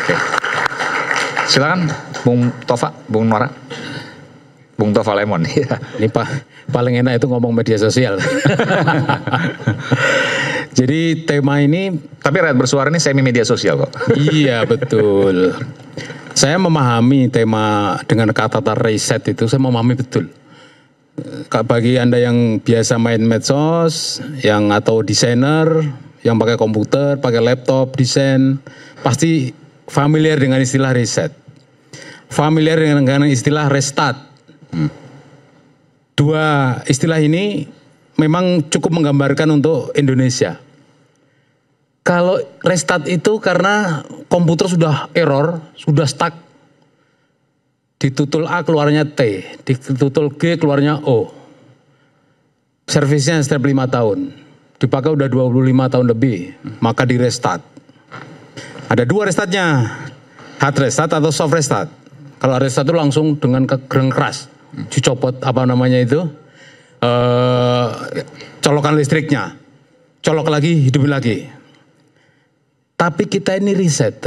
Oke. Silakan Bung Tova, Bung Nora. Bung Tova Lemon. Ini paling enak itu ngomong media sosial. Jadi tema ini, tapi Rakyat Bersuara ini semi media sosial kok. Iya betul. Saya memahami tema dengan kata riset itu, saya memahami betul. Bagi Anda yang biasa main medsos, yang atau desainer, yang pakai komputer, pakai laptop, desain, pasti familiar dengan istilah riset. Familiar dengan istilah restart. Dua istilah ini memang cukup menggambarkan untuk Indonesia. Kalau restart itu karena komputer sudah error, sudah stuck. Ditutul A keluarnya T, ditutul G keluarnya O. Servisnya setiap 5 tahun. Dipakai udah 25 tahun lebih, maka di restart. Ada dua restartnya, hard restart atau soft restart. Kalau restart itu langsung dengan gereng keras, dicopot apa namanya itu, colokan listriknya, colok lagi, hidupin lagi. Tapi kita ini reset.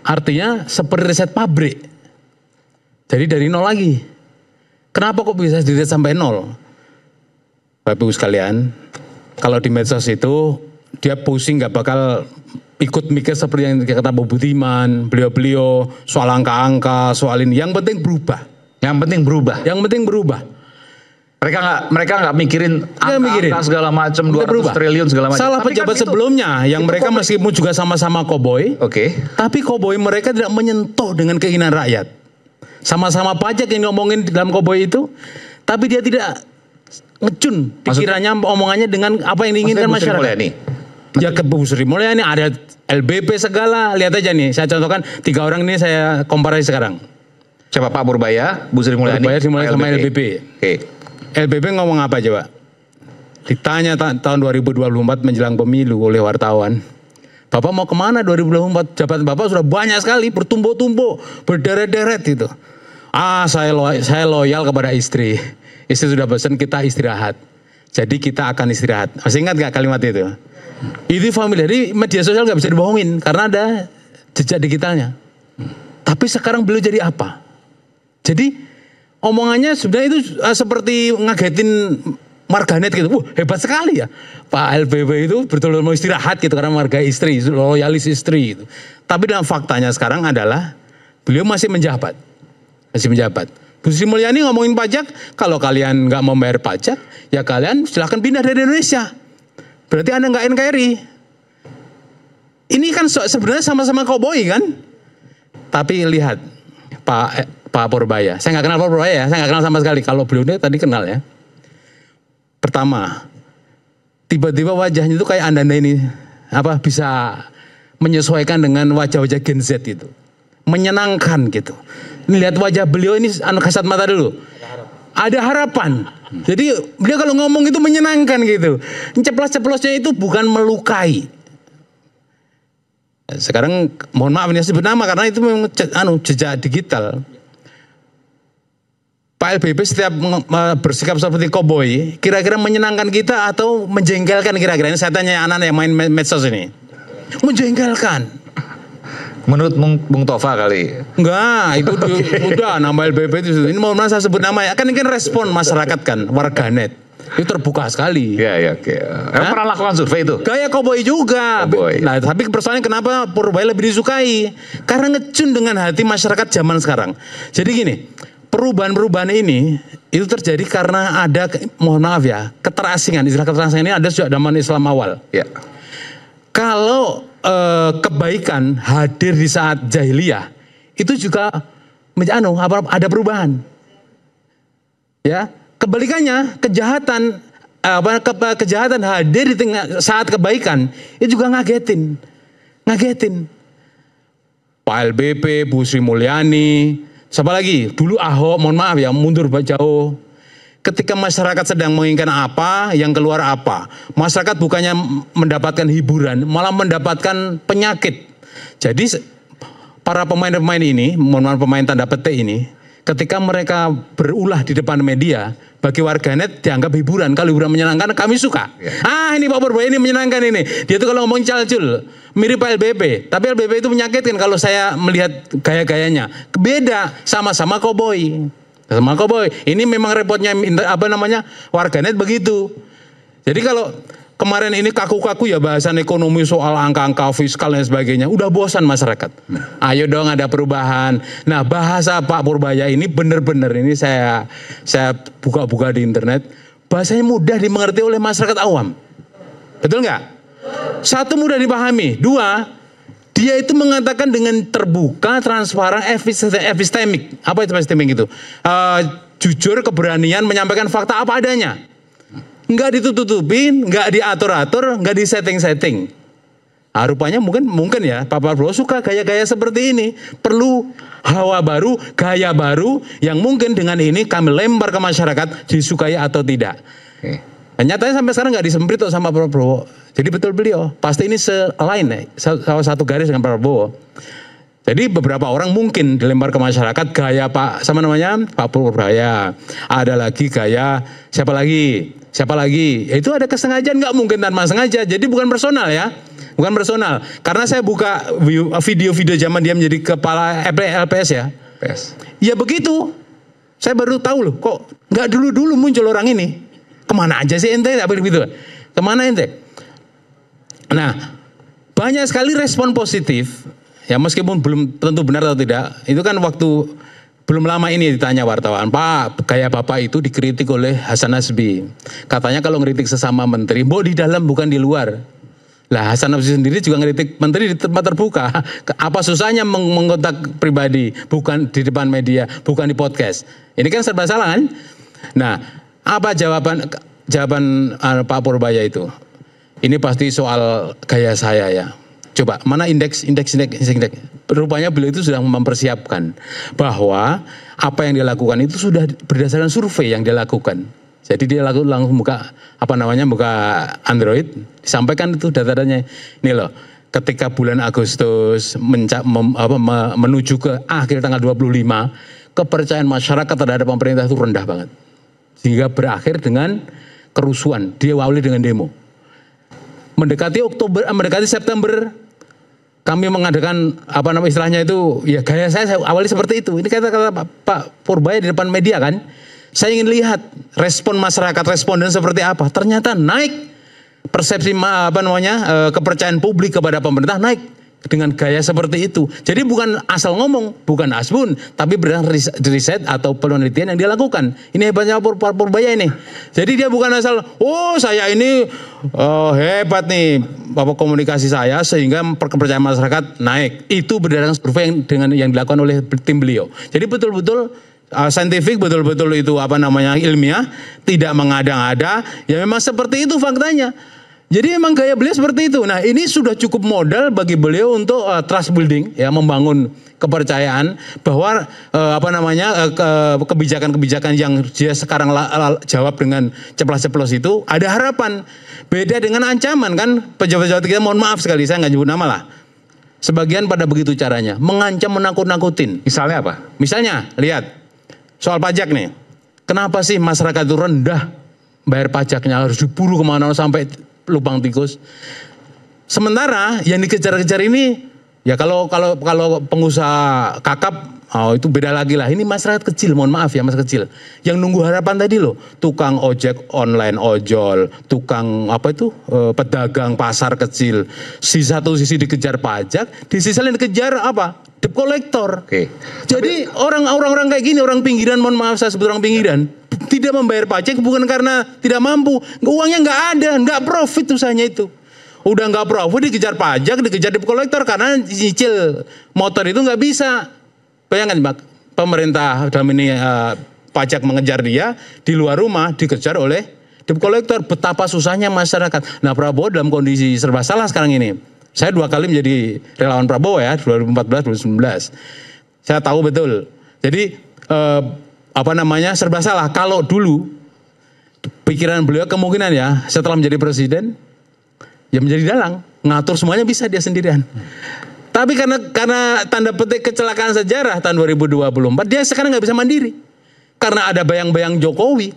Artinya seperti reset pabrik. Jadi dari nol lagi. Kenapa kok bisa di-reset sampai nol? Bapak Ibu sekalian, kalau di medsos itu dia pusing gak bakal ikut mikir seperti yang kata Bu Budiman, beliau-beliau soal angka-angka, soal ini. Yang penting berubah. Yang penting berubah. Mereka nggak mikirin angka segala macam, 200 triliun segala macam. Salah pejabat kan sebelumnya yang mereka meskipun juga sama-sama koboi. Oke. Tapi koboi mereka tidak menyentuh dengan keinginan rakyat. Sama-sama pajak yang ngomongin dalam koboi itu, tapi dia tidak ngecun pikirannya, omongannya dengan apa yang diinginkan masyarakat. Ya ke Bu Sri Mulyani, ada LBP segala, lihat aja nih, saya contohkan 3 orang ini saya komparasi sekarang. Siapa? Pak Purbaya, Bu Sri Mulyani, sama LBP. Oke. LBP ngomong apa coba? Ditanya tahun 2024 menjelang pemilu oleh wartawan. Bapak mau kemana 2024? Jabatan Bapak sudah banyak sekali, bertumpuk-tumpuk, berderet-deret itu. Saya loyal kepada istri. Istri sudah pesan kita istirahat. Jadi kita akan istirahat. Masih ingat gak kalimat itu? Itu familiar. Jadi media sosial gak bisa dibohongin karena ada jejak digitalnya. Tapi sekarang beliau jadi apa? Jadi omongannya sebenarnya itu seperti ngagetin warganet gitu. Hebat sekali ya. Pak LBP itu betul-betul mau istirahat gitu karena warga istri, loyalis istri gitu. Tapi dalam faktanya sekarang adalah beliau masih menjabat. Bu Sri Mulyani ngomongin pajak, kalau kalian nggak mau bayar pajak, ya kalian silahkan pindah dari Indonesia. Berarti Anda nggak NKRI. Ini kan sebenarnya sama-sama koboi kan? Tapi lihat Pak Purbaya, saya nggak kenal Pak Purbaya ya, saya nggak kenal sama sekali. Kalau beliau ini tadi kenal ya. Pertama, tiba-tiba wajahnya itu kayak Anda ini bisa menyesuaikan dengan wajah-wajah Gen Z itu, menyenangkan gitu. Ini lihat wajah beliau ini kasat mata dulu. Ada harapan. Jadi beliau kalau ngomong itu menyenangkan gitu. Ceplos-ceplosnya itu bukan melukai. Sekarang mohon maaf ini sebut nama karena itu memang jejak digital. Pak LBP setiap bersikap seperti koboi, kira-kira menyenangkan kita atau menjengkelkan kira-kira? Ini saya tanya anak-anak yang main medsos ini. Menjengkelkan. Menurut Bung Tova kali. Enggak, itu udah nama LBP itu. Ini mau saya sebut nama ya. Kan ini kan respon masyarakat kan, warganet. Itu terbuka sekali. Iya, oke. Pernah lakukan survei itu? Gaya koboi juga. Nah, tapi persoalannya kenapa Purbaya lebih disukai? Karena ngecun dengan hati masyarakat zaman sekarang. Jadi gini, perubahan-perubahan ini itu terjadi karena ada, mohon maaf ya, keterasingan. Istilah keterasingan ini ada sejak zaman Islam awal. Ya. Kalau kebaikan hadir di saat jahiliyah, itu juga ada perubahan. Ya, kebalikannya kejahatan hadir di saat kebaikan, itu juga ngagetin. Pak LBP, Bu Sri Mulyani, siapa lagi? Dulu Ahok, mohon maaf ya, mundur jauh. Ketika masyarakat sedang menginginkan apa, yang keluar apa. Masyarakat bukannya mendapatkan hiburan, malah mendapatkan penyakit. Jadi para pemain-pemain ini, mohon maaf pemain tanda petik ini, ketika mereka berulah di depan media, bagi warganet dianggap hiburan. Kalau hiburan menyenangkan, kami suka. Ini Pak Purbaya ini menyenangkan ini. Dia tuh kalau ngomong calcul, mirip LBP, tapi LBP itu menyakitkan kalau saya melihat gaya-gayanya. Beda, sama-sama koboi. Sama koboi. Ini memang repotnya warganet begitu. Jadi kalau kemarin ini kaku-kaku ya bahasan ekonomi soal angka-angka fiskal dan sebagainya, udah bosan masyarakat. Ayo dong ada perubahan. Nah, bahasa Pak Purbaya ini benar-benar ini saya buka-buka di internet, bahasanya mudah dimengerti oleh masyarakat awam. Betul nggak? Satu, mudah dipahami. Dua, dia itu mengatakan dengan terbuka, transparan, epistemik. Apa itu epistemik itu? Jujur, keberanian menyampaikan fakta apa adanya. Nggak ditutup-tutupin, nggak diatur-atur, nggak disetting-setting. Nah, rupanya mungkin ya Pak Prabowo suka gaya-gaya seperti ini. Perlu hawa baru, gaya baru yang mungkin dengan ini kami lempar ke masyarakat, disukai atau tidak. Oke. Dan nyatanya sampai sekarang nggak disemprit sama Pak Prabowo. Jadi betul beliau, pasti ini selain salah satu garis dengan Pak Prabowo. Jadi beberapa orang mungkin dilempar ke masyarakat gaya Pak Purbaya. Ada lagi gaya siapa lagi? Ya, itu ada kesengajaan, nggak mungkin tanpa sengaja. Jadi bukan personal ya, bukan personal. Karena saya buka video-video zaman dia menjadi kepala LPS ya. PS. Ya begitu. Saya baru tahu loh, kok nggak dulu muncul orang ini. Kemana aja sih ente? Apa begitu? Kemana ente? Nah, banyak sekali respon positif. Ya meskipun belum tentu benar atau tidak. Itu kan waktu belum lama ini ditanya wartawan, Pak, gaya Bapak itu dikritik oleh Hasan Nasbi. Katanya kalau ngeritik sesama menteri, di dalam bukan di luar. Lah Hasan Nasbi sendiri juga ngeritik menteri di tempat terbuka. Apa susahnya mengkontak pribadi, bukan di depan media, bukan di podcast. Ini kan serba salah kan? Nah, apa jawaban Pak Purbaya itu? Ini pasti soal gaya saya ya. Coba, mana indeks. Rupanya beliau itu sudah mempersiapkan bahwa apa yang dia lakukan itu sudah berdasarkan survei yang dia lakukan. Jadi dia langsung buka Android, disampaikan itu data-datanya. Ini loh, ketika bulan Agustus menuju ke akhir tanggal 25, kepercayaan masyarakat terhadap pemerintah itu rendah banget. Sehingga berakhir dengan kerusuhan, diawali dengan demo. Mendekati September, kami mengadakan istilahnya itu, ya gaya saya awali seperti itu. Ini kata-kata Pak Purbaya di depan media kan. Saya ingin lihat respon masyarakat, responden seperti apa. Ternyata naik persepsi kepercayaan publik kepada pemerintah naik dengan gaya seperti itu. Jadi bukan asal ngomong, bukan asbun, tapi berdasarkan riset atau penelitian yang dia lakukan. Ini hebatnya Pak Purbaya ini. Jadi dia bukan asal, saya ini hebat nih komunikasi saya sehingga kepercayaan masyarakat naik. Itu berdasarkan survei yang dilakukan oleh tim beliau. Jadi betul-betul saintifik, betul-betul itu ilmiah, tidak mengada-ngada. Ya memang seperti itu faktanya. Jadi memang gaya beliau seperti itu. Nah, ini sudah cukup modal bagi beliau untuk trust building, ya, membangun kepercayaan bahwa kebijakan-kebijakan yang dia sekarang jawab dengan ceplas-ceplos itu ada harapan. Beda dengan ancaman kan, pejabat-pejabat kita, mohon maaf sekali saya nggak nyebut nama lah. Sebagian pada begitu caranya, mengancam, menakut-nakutin. Misalnya apa? Misalnya, lihat soal pajak nih. Kenapa sih masyarakat itu rendah bayar pajaknya, harus diburu kemana sampai lubang tikus. Sementara yang dikejar-kejar ini ya kalau pengusaha kakap itu beda lagi lah. Ini masyarakat kecil, mohon maaf ya, masyarakat kecil. Yang nunggu harapan tadi loh, tukang ojek online, ojol, tukang pedagang pasar kecil. Di satu sisi dikejar pajak, di sisi lain dikejar debt collector. Oke. Jadi orang-orang kayak gini, orang pinggiran, mohon maaf saya sebut orang pinggiran, tidak membayar pajak bukan karena tidak mampu, uangnya nggak ada, nggak profit usahanya itu. Udah nggak profit dikejar pajak, dikejar debt collector karena cicil motor itu nggak bisa. Bayangkan Pak, pemerintah dalam ini pajak mengejar dia di luar rumah dikejar oleh debt collector. Betapa susahnya masyarakat. Nah, Prabowo dalam kondisi serba salah sekarang ini. Saya 2 kali menjadi relawan Prabowo ya, 2014, 2019. Saya tahu betul. Jadi serba salah. Kalau dulu pikiran beliau kemungkinan ya setelah menjadi presiden ya menjadi dalang, ngatur semuanya bisa dia sendirian. Tapi karena tanda petik kecelakaan sejarah tahun 2024 dia sekarang nggak bisa mandiri. Karena ada bayang-bayang Jokowi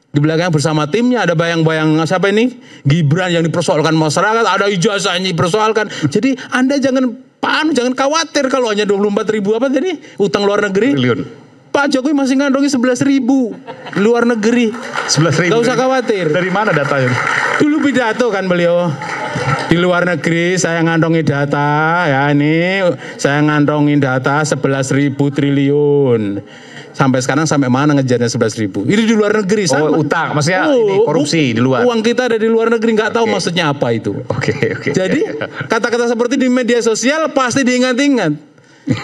Di belakang bersama timnya ada bayang-bayang siapa ini? Gibran yang dipersoalkan masyarakat, ada ijazah yang dipersoalkan. Jadi Anda jangan khawatir kalau hanya 24.000 apa tadi utang luar negeri. Triliun. Pak Jokowi masih ngantongi 11.000 luar negeri. 11.000. Gak usah khawatir. Dari mana datanya? Dulu pidato kan beliau. Di luar negeri saya ngantongi data, ya ini saya ngantongin data 11.000 triliun. Sampai sekarang sampai mana ngejarnya 11.000? Ini di luar negeri sama. Oh, utang, maksudnya ini korupsi di luar. Uang kita ada di luar negeri, nggak tahu maksudnya apa itu. Oke. Jadi kata-kata seperti di media sosial pasti diingat-ingat.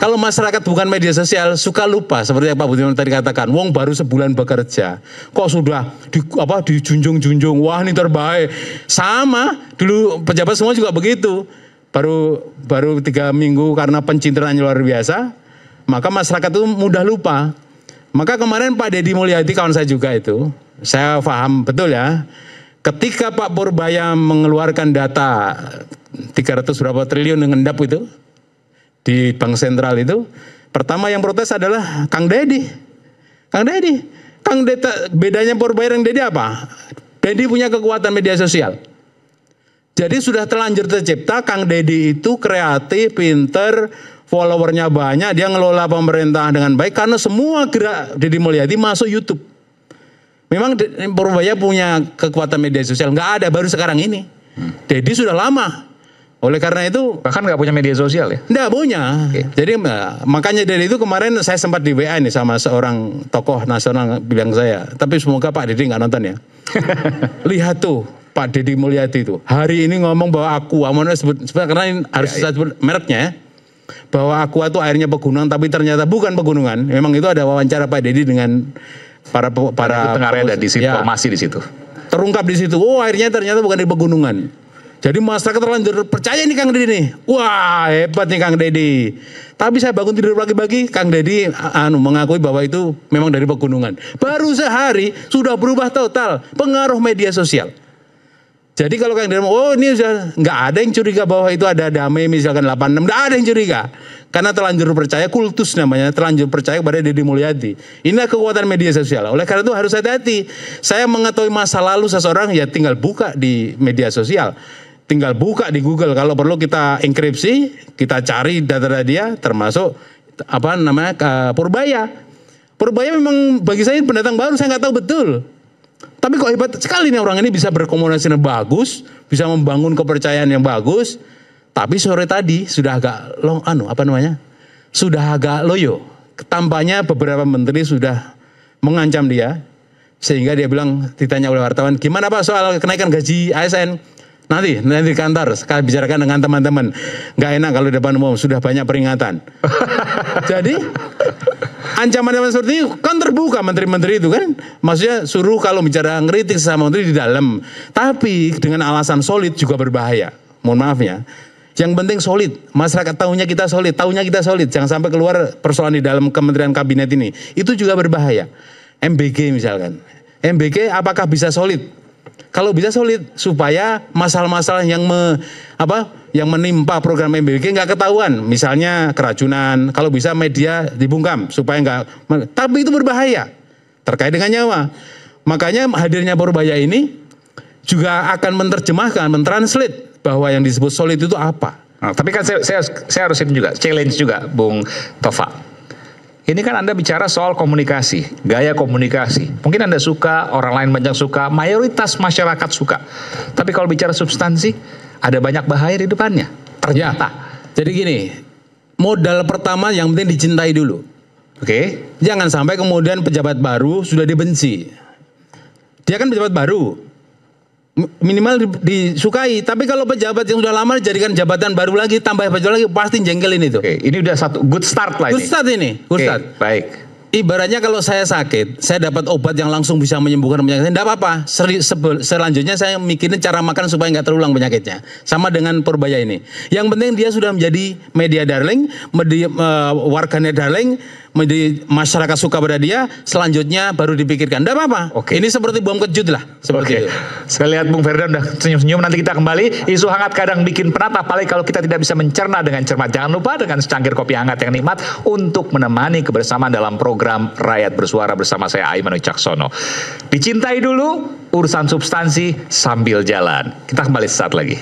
Kalau masyarakat bukan media sosial suka lupa seperti yang Pak Budiman tadi katakan. Wong baru sebulan bekerja, kok sudah dijunjung-junjung. Wah ini terbaik. Sama dulu pejabat semua juga begitu. Baru 3 minggu karena pencitraan luar biasa, maka masyarakat itu mudah lupa. Maka kemarin Pak Deddy Mulyadi kawan saya juga itu, saya paham betul ya. Ketika Pak Purbaya mengeluarkan data 300 berapa triliun ngendap itu di Bank Sentral itu, pertama yang protes adalah Kang Deddy. Bedanya Purbaya dan Deddy apa? Deddy punya kekuatan media sosial. Jadi sudah terlanjur tercipta Kang Deddy itu kreatif, pinter, followernya banyak, dia ngelola pemerintah dengan baik karena semua gerak Deddy Mulyadi masuk YouTube. Memang Purbaya punya kekuatan media sosial, nggak ada baru sekarang ini. Deddy sudah lama. Oleh karena itu bahkan nggak punya media sosial ya? Nggak punya. Okay. Jadi makanya dari itu kemarin saya sempat di WA nih sama seorang tokoh nasional bilang saya, tapi semoga Pak Deddy nggak nonton ya. Lihat tuh Pak Deddy Mulyadi itu hari ini ngomong bahwa Aqua, karena ini harus saya sebut mereknya ya, bahwa Aqua itu airnya pegunungan tapi ternyata bukan pegunungan. Memang itu ada wawancara Pak Deddy dengan para tengah ada disinformasi di situ. Terungkap di situ. Oh airnya ternyata bukan di pegunungan. Jadi masyarakat terlanjur percaya nih Kang Deddy nih. Wah hebat nih Kang Deddy. Tapi saya bangun tidur pagi-pagi, Kang Deddy mengakui bahwa itu memang dari pegunungan. Baru sehari sudah berubah total pengaruh media sosial. Jadi kalau Kang Deddy oh ini sudah nggak ada yang curiga bahwa itu ada damai misalkan 86, nggak ada yang curiga. Karena terlanjur percaya, kultus namanya, terlanjur percaya kepada Deddy Mulyadi. Inilah kekuatan media sosial. Oleh karena itu harus hati-hati. Saya mengetahui masa lalu seseorang ya tinggal buka di media sosial. Tinggal buka di Google, kalau perlu kita enkripsi, kita cari data dia, termasuk Purbaya. Purbaya memang bagi saya pendatang baru, saya nggak tahu betul. Tapi kok hebat sekali nih orang ini bisa berkomunikasi yang bagus, bisa membangun kepercayaan yang bagus. Tapi sore tadi sudah agak sudah agak loyo. Tampaknya beberapa menteri sudah mengancam dia, sehingga dia bilang ditanya oleh wartawan, gimana Pak soal kenaikan gaji ASN? Nanti di kantor, sekali bicarakan dengan teman-teman. Nggak enak kalau di depan umum, sudah banyak peringatan. Jadi, ancaman seperti itu kan terbuka menteri-menteri itu kan. Maksudnya suruh kalau bicara ngeritik sesama menteri di dalam. Tapi dengan alasan solid juga berbahaya. Mohon maaf ya. Yang penting solid, masyarakat tahunya kita solid. Jangan sampai keluar persoalan di dalam kementerian kabinet ini. Itu juga berbahaya. MBG misalkan. MBG apakah bisa solid? Kalau bisa solid supaya masalah-masalah yang menimpa program MBG nggak ketahuan, misalnya keracunan, kalau bisa media dibungkam supaya nggak, tapi itu berbahaya terkait dengan nyawa. Makanya hadirnya Purbaya ini juga akan menerjemahkan, mentranslate bahwa yang disebut solid itu apa. Nah, tapi kan saya harus ini juga challenge juga, Bung Tova. Ini kan Anda bicara soal komunikasi, gaya komunikasi. Mungkin Anda suka, orang lain banyak suka, mayoritas masyarakat suka. Tapi kalau bicara substansi, ada banyak bahaya di depannya. Ternyata. Jadi gini, modal pertama yang penting dicintai dulu. Oke. Jangan sampai kemudian pejabat baru sudah dibenci. Dia kan pejabat baru. Minimal disukai, tapi kalau pejabat yang sudah lama dijadikan jabatan baru lagi, tambah pejabat lagi, pasti jengkelin itu. Oke, ini udah satu good start lah ini. Good start ini, good start. Baik. Ibaratnya kalau saya sakit, saya dapat obat yang langsung bisa menyembuhkan penyakit, tidak apa-apa. Selanjutnya saya mikirin cara makan supaya nggak terulang penyakitnya. Sama dengan Purbaya ini. Yang penting dia sudah menjadi media darling, warganet darling, masyarakat suka pada dia, selanjutnya baru dipikirkan. Tidak apa-apa. Oke. Ini seperti bom kejut lah. Seperti itu. Saya lihat Bung Ferdinand udah senyum-senyum. Nanti kita kembali. Isu hangat kadang bikin penat, apalagi kalau kita tidak bisa mencerna dengan cermat. Jangan lupa dengan secangkir kopi hangat yang nikmat untuk menemani kebersamaan dalam program Rakyat Bersuara bersama saya Aiman Wicaksono. Dicintai dulu, urusan substansi sambil jalan. Kita kembali sesaat lagi.